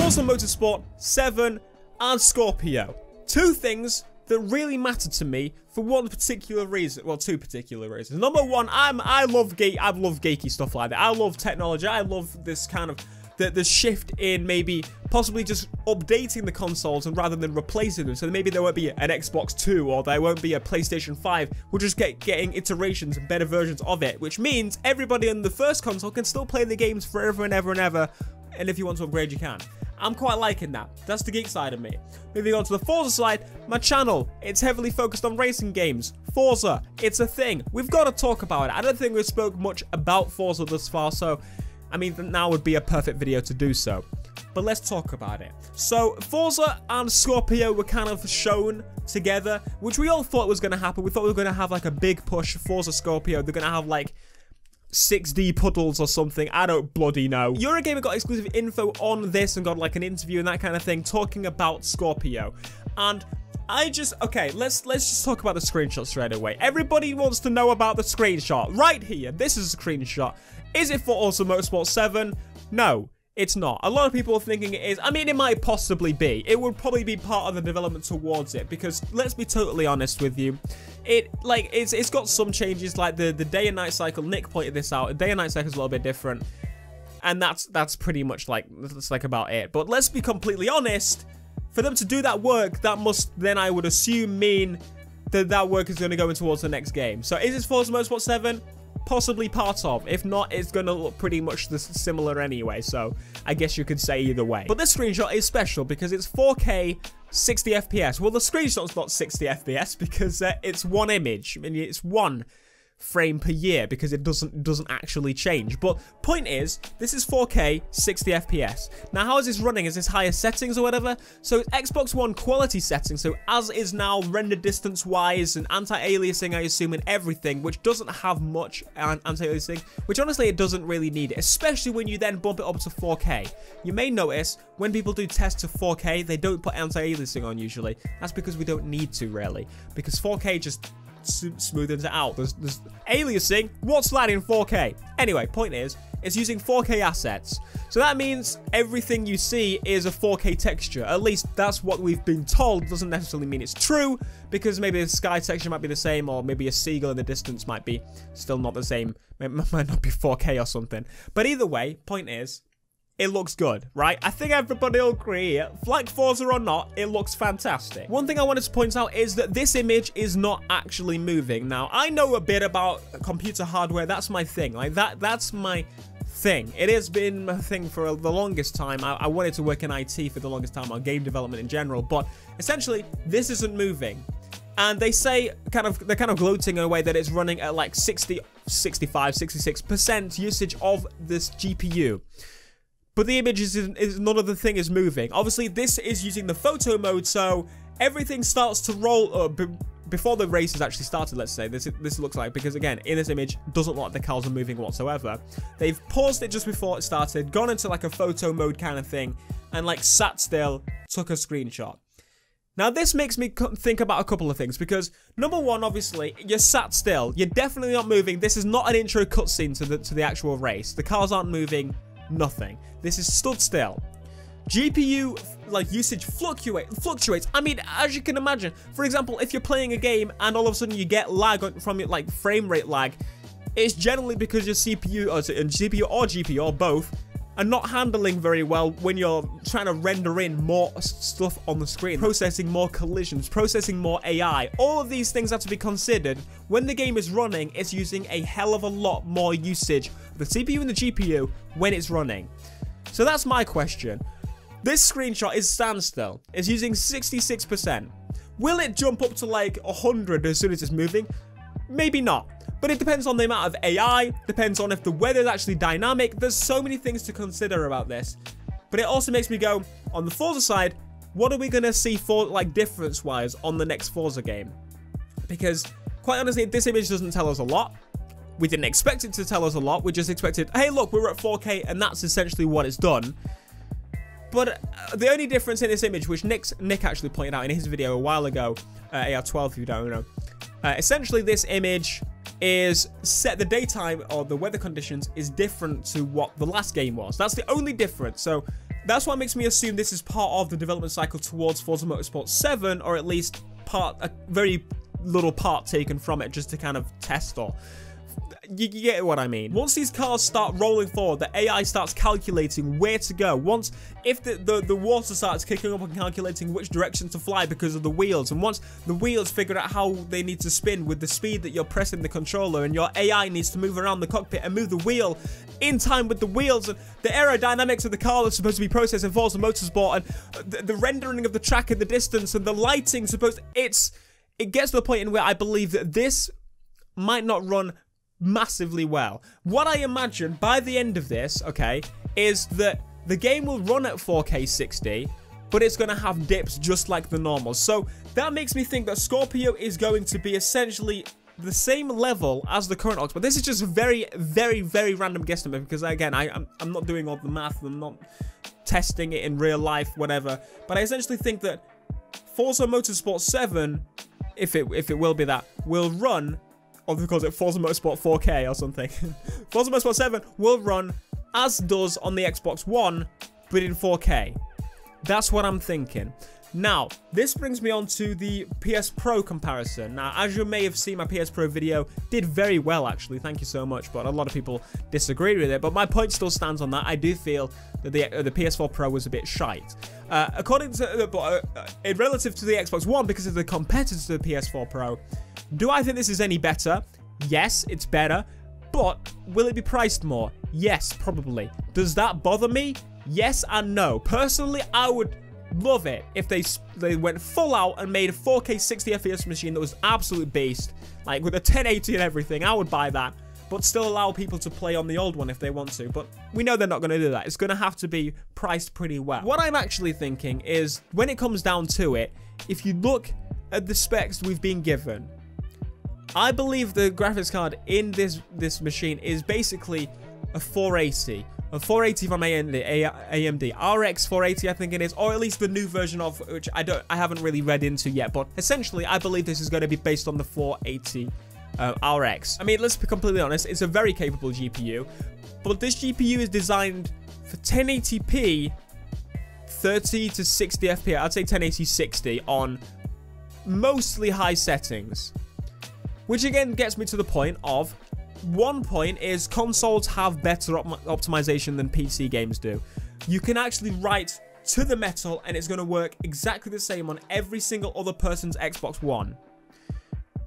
Forza Motorsport 7 and Scorpio. Two things that really matter to me for one particular reason. Well, two particular reasons. Number one, I love geeky stuff like that. I love technology. I love this kind of the shift in maybe possibly just updating the consoles and rather than replacing them. So maybe there won't be an Xbox 2 or there won't be a PlayStation 5. We'll just getting iterations and better versions of it, which means everybody on the first console can still play the games forever and ever and ever. And if you want to upgrade, you can. I'm quite liking that. That's the geek side of me. Moving on to the Forza side, my channel, it's heavily focused on racing games. Forza, it's a thing. We've got to talk about it. I don't think we've spoke much about Forza thus far, so I mean, now would be a perfect video to do so. But let's talk about it. So, Forza and Scorpio were kind of shown together, which we all thought was going to happen. We thought we were going to have like a big push Forza Scorpio. They're going to have like 6D puddles or something. I don't bloody know. Eurogamer got exclusive info on this and got like an interview and that kind of thing talking about Scorpio. And okay, let's just talk about the screenshot straight away. Everybody wants to know about the screenshot. Right here, this is a screenshot. Is it for Forza Motorsport 7? No, it's not. A lot of people are thinking it is. I mean, it might possibly be. It would probably be part of the development towards it because let's be totally honest with you. It's got some changes like the day and night cycle. Nick pointed this out. A day and night cycle is a little bit different. And that's pretty much that's about it. But let's be completely honest. For them to do that work, that must then, I would assume, mean that work is going to go in towards the next game. So is this Forza Motorsport 7? Possibly part of. If not, it's going to look pretty much similar anyway. So I guess you could say either way. But this screenshot is special because it's 4K 60 FPS. Well, the screenshot's not 60 FPS because it's one image. I mean, it's one frame per year because it doesn't actually change. But point is, this is 4K 60 FPS. Now, how is this running? Is this higher settings or whatever? So it's Xbox One quality settings. So as is now render distance wise and anti-aliasing, I assume, and everything, which doesn't have much anti-aliasing, which honestly it doesn't really need it, especially when you then bump it up to 4K. You may notice when people do tests to 4K, they don't put anti-aliasing on usually. That's because we don't need to really, because 4K just smoothens it out. There's aliasing. What's that in 4K? Anyway, point is, it's using 4K assets. So that means everything you see is a 4K texture. At least that's what we've been told. Doesn't necessarily mean it's true, because maybe the sky texture might be the same, or maybe a seagull in the distance might be still not the same. It might not be 4K or something. But either way, point is, it looks good, right? I think everybody will agree. Like Forza or not, it looks fantastic. One thing I wanted to point out is that this image is not actually moving. Now, I know a bit about computer hardware. That's my thing. Like that's my thing. It has been my thing for the longest time. I wanted to work in IT for the longest time, or game development in general. But essentially, this isn't moving. And they say, they're kind of gloating in a way that it's running at like 60, 65, 66% usage of this GPU. But the image is none of the thing is moving. Obviously, this is using the photo mode, so everything starts to roll before the race has actually started, let's say. This looks like, because again, in this image, doesn't look like the cars are moving whatsoever. They've paused it just before it started, gone into like a photo mode kind of thing, and like sat still, took a screenshot. Now, this makes me think about a couple of things, because number one, obviously, you're sat still. You're definitely not moving. This is not an intro cutscene to the actual race. The cars aren't moving. Nothing. This is stood still. GPU like usage fluctuates. I mean, as you can imagine, for example, if you're playing a game and all of a sudden you get lag from it, like frame rate lag, it's generally because your CPU or GPU or both are not handling very well when you're trying to render in more stuff on the screen, processing more collisions, processing more AI. All of these things have to be considered. When the game is running, it's using a hell of a lot more usage of the CPU and the GPU when it's running. So that's my question. This screenshot is standstill. It's using 66%. Will it jump up to like 100 as soon as it's moving? Maybe not. But it depends on the amount of AI, depends on if the weather is actually dynamic. There's so many things to consider about this. But it also makes me go, on the Forza side, what are we going to see for like difference-wise on the next Forza game? Because, quite honestly, this image doesn't tell us a lot. We didn't expect it to tell us a lot. We just expected, hey, look, we're at 4K, and that's essentially what it's done. But the only difference in this image, which Nick actually pointed out in his video a while ago, AR12 if you don't know, essentially this image is set, the daytime or the weather conditions is different to what the last game was. That's the only difference. So That's what makes me assume this is part of the development cycle towards Forza Motorsport 7, or at least a very little part taken from it just to kind of test or... You get what I mean. Once these cars start rolling forward, the AI starts calculating where to go. If the water starts kicking up and calculating which direction to fly because of the wheels, and once the wheels figure out how they need to spin with the speed that you're pressing the controller, and your AI needs to move around the cockpit and move the wheel in time with the wheels, and the aerodynamics of the car that's supposed to be processed in Forza Motorsport, and the rendering of the track in the distance, and the lighting it gets to the point in where I believe that this might not run massively well. What I imagine by the end of this, okay, is that the game will run at 4K 60, but it's going to have dips just like the normal. So that makes me think that Scorpio is going to be essentially the same level as the current Ox. But this is just a very, very, very random guesstimate because, again, I'm not doing all the math. I'm not testing it in real life, whatever. But I essentially think that Forza Motorsport 7, if it will be that, will run... or because it Forza Motorsport 4K or something. Forza Motorsport 7 will run as does on the Xbox One, but in 4K. That's what I'm thinking. Now, this brings me on to the PS Pro comparison. Now, as you may have seen, my PS Pro video did very well, actually. Thank you so much, but a lot of people disagreed with it. But my point still stands on that. I do feel that the PS4 Pro was a bit shite. According to, relative to the Xbox One, because it's the competitor to the PS4 Pro, do I think this is any better? Yes, it's better. But will it be priced more? Yes, probably. Does that bother me? Yes and no. Personally, I would love it if they went full out and made a 4K 60 FPS machine that was absolute beast, like with a 1080 and everything. I would buy that, but still allow people to play on the old one if they want to. But we know they're not going to do that. It's going to have to be priced pretty well. What I'm actually thinking is, when it comes down to it, if you look at the specs we've been given, I believe the graphics card in this machine is basically a 480. A 480 from AMD. RX 480, I think it is, or at least the new version of which I haven't really read into yet. But essentially, I believe this is going to be based on the 480 RX. I mean, let's be completely honest, it's a very capable GPU, but this GPU is designed for 1080p, 30 to 60 FPS. I'd say 1080 60 on mostly high settings. Which again gets me to the point of, one point is consoles have better optimization than PC games do. You can actually write to the metal and it's going to work exactly the same on every single other person's Xbox One.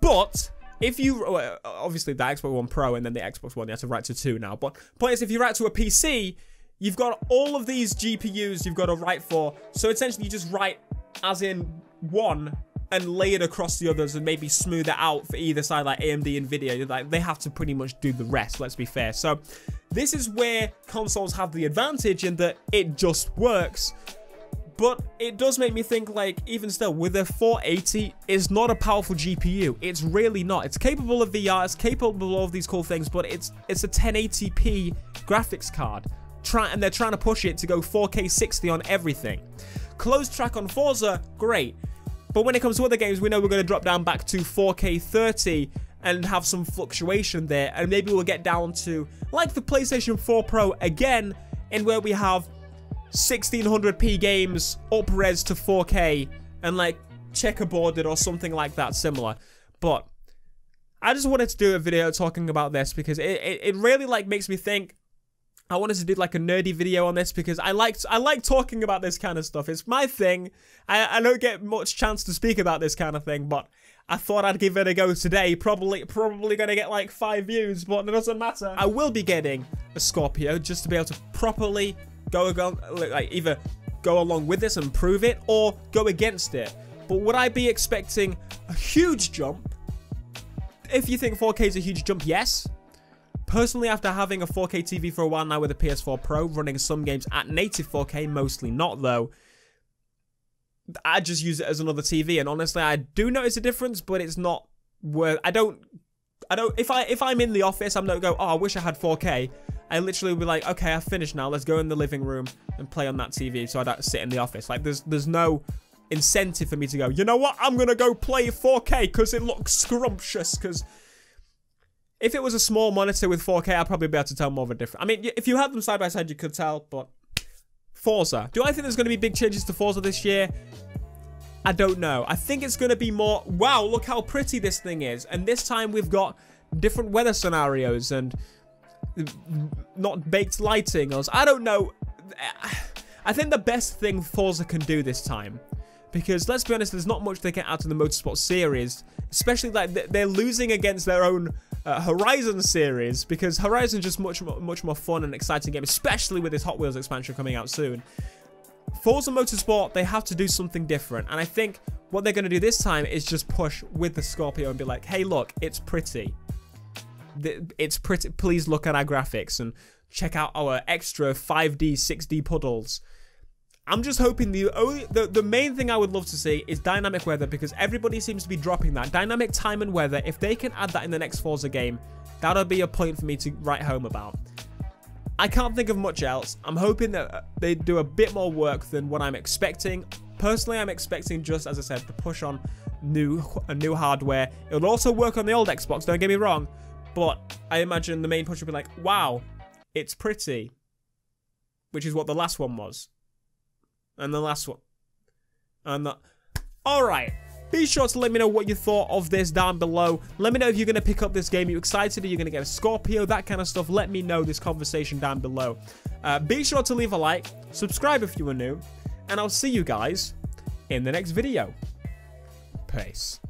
But if you, obviously the Xbox One Pro and then the Xbox One, you have to write to 2 now. But point is, if you write to a PC, you've got all of these GPUs you've got to write for. So essentially you just write as in one and lay it across the others and maybe smooth it out for either side, like AMD and Nvidia. Like, they have to pretty much do the rest, let's be fair. So this is where consoles have the advantage in that it just works. But it does make me think, like, even still, with a 480, it's not a powerful GPU. It's really not. It's capable of VR, it's capable of all of these cool things, but it's a 1080p graphics card. And they're trying to push it to go 4K 60 on everything. Closed track on Forza, great. But when it comes to other games, we know we're going to drop down back to 4K 30 and have some fluctuation there. And maybe we'll get down to, like the PlayStation 4 Pro again, in where we have 1600p games up-res to 4K and like checkerboarded or something like that similar. But I just wanted to do a video talking about this because it really like makes me think. I wanted to do like a nerdy video on this because I like talking about this kind of stuff. It's my thing. I don't get much chance to speak about this kind of thing, but I thought I'd give it a go today. Probably gonna get like 5 views, but it doesn't matter. I will be getting a Scorpio just to be able to properly either go along with this and prove it or go against it. But would I be expecting a huge jump? If you think 4K is a huge jump, yes. Personally, after having a 4K TV for a while now with a PS4 Pro, running some games at native 4K, mostly not though, I just use it as another TV, and honestly, I do notice a difference, but it's not worth. If I'm in the office, I'm not go, oh, I wish I had 4K. I literally will be like, okay, I've finished now. Let's go in the living room and play on that TV, so I don't sit in the office. Like, there's no incentive for me to go, you know what? I'm gonna go play 4K because it looks scrumptious. Because if it was a small monitor with 4K, I'd probably be able to tell more of a difference. I mean, if you had them side by side, you could tell, but Forza. Do I think there's going to be big changes to Forza this year? I don't know. I think it's going to be more, wow, look how pretty this thing is. And this time we've got different weather scenarios and not baked lighting. I don't know. I think the best thing Forza can do this time, because let's be honest, there's not much they can add to the Motorsport series, especially like they're losing against their own Horizon series, because Horizon's just much more fun and exciting game, especially with this Hot Wheels expansion coming out soon. Forza Motorsport, they have to do something different, and I think what they're going to do this time is just push with the Scorpio and be like, hey, look, it's pretty. It's pretty. Please look at our graphics and check out our extra 5D, 6D puddles. I'm just hoping the main thing I would love to see is dynamic weather, because everybody seems to be dropping that. Dynamic time and weather, if they can add that in the next Forza game, that'll be a point for me to write home about. I can't think of much else. I'm hoping that they do a bit more work than what I'm expecting. Personally, I'm expecting, just as I said, to push on new hardware. It'll also work on the old Xbox, don't get me wrong, but I imagine the main push will be like, wow, it's pretty, which is what the last one was. And the last one. And the... Alright. Be sure to let me know what you thought of this down below. Let me know if you're going to pick up this game. Are you excited? Are you going to get a Scorpio? That kind of stuff. Let me know this conversation down below. Be sure to leave a like. Subscribe if you are new. And I'll see you guys in the next video. Peace.